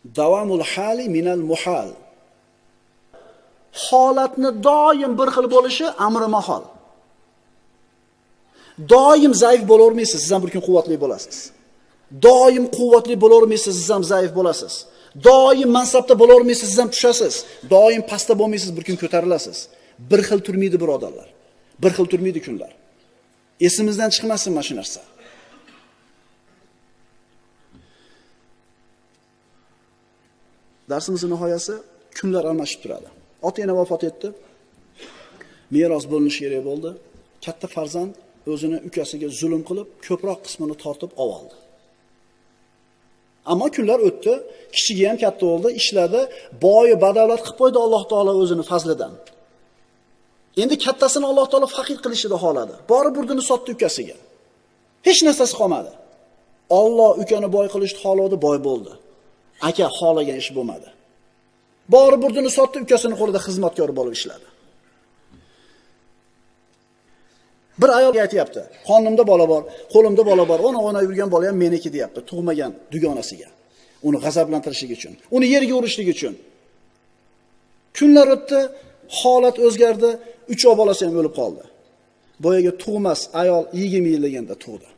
Davamul hali minal muhal. Holatni doim bir xil bo'lishi amri mahol. Doim zaif bo'lavermaysiz, siz ham bir kun quvvatli bo'lasiz. Doim quvvatli bo'lavermaysiz, siz ham zaif bo'lasiz. Doim mansabda bo'lavermaysiz, siz ham tushasiz. Doim pastda bo'lmaysiz, bir kun ko'tarilasiz. Bir xil turmaydi birodarlar. Bir xil turmaydi kunlar. Esimizdan chiqmasin mana shu narsa. Darsimizning nihoyasi kunlar almashib turadi. Ota yana vafot etdi. Meros bo'linishi kerak bo'ldi. Katta farzand o'zini ukasiga zulm qilib, ko'proq qismini tortib oldi. Ammo kunlar o'tdi, kichigi ham katta bo'ldi, ishladi, boyi badavlat qilib qo'ydi Alloh taolo o'zini fazlidan. Endi kattasini Alloh taolo faqir qilishida xohladi. Borib burdini sotdi ukasiga. Hech narsasi qolmadi. Alloh ukani boy qilishni xohladi, boy bo'ldi. Aka xohlagan ish bo'lmadi. Borib burdini sotdi, ukasining qo'lida xizmatkor bo'lib ishladi. Bir ayol aytayapti, qonimda bola bor, qo'limda bola bor, ona yurgan bola ham meniki deyapti, tug'magan dugonasiga. Uni g'azablantirishligi uchun, uni yerga urishligi uchun. Kunlar o'tdi, holat o'zgardi, 3 bolasi ham o'lib qoldi. Boyaga tug'mas ayol 20 yilliganda tug'di.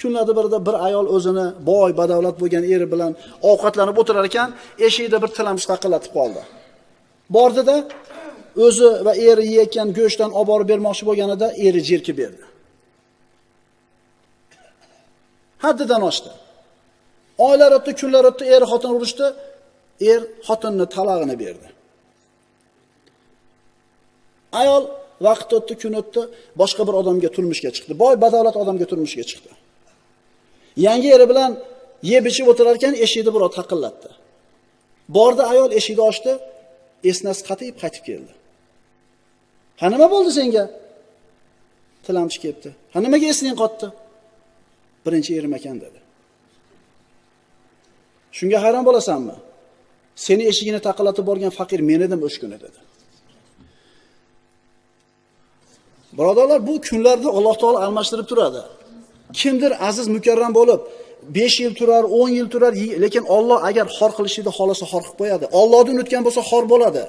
Kunlarda birida bir ayol o'zini boy, badavlat bo'lgan eri bilan ovqatlanib o'tirar ekan, eshikda bir tilamchi taqillatib qoldi. Bordida o'zi va eri yeyotgan go'shtdan olib borib bermoqchi bo'lganida eri jerkib berdi. Haddidan oshdi. Oylar o'tdi, kunlar o'tdi, er xotin urushdi. Er xotinni talog'ini berdi. Ayol vaqt o'tdi, kun o'tdi, boshqa bir odamga turmushga chiqdi. Boy, badavlat odamga turmushga chiqdi. Yangi eri bilan yeb ichib o'tirar ekan, eshikda birov taqillatdi. Bordi ayol eshikni ochdi, esnasi qatib qaytib keldi. Ha nima bo'ldi senga? Tilamchi kelibdi. Ha nimaga esing qotdi? Birinchi erim ekan dedi. Shunga hayron bo'lasanmi? Seni eshigini taqillatib borgan faqir men edim o'sha kuni dedi. Birodarlar, bu kunlarda Alloh taolo almashtirib turadi. Kimdir aziz mukarram bo'lib 5 yil turar, 10 yil turar, lekin Alloh agar xor qilishni xolasa xor qilib qo'yadi. Allohdan o'tgan bo'lsa xor bo'ladi.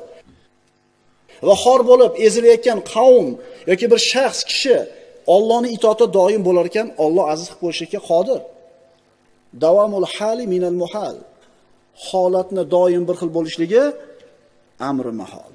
Va xor bo'lib ezilayotgan qavm yoki bir shaxs, kishi Allohning itoatida doim bo'lar ekan, Alloh aziz qilib qo'yishga qodir. Davamul hali minal muhal. Holatni doim bir xil bo'lishligi amri mahol.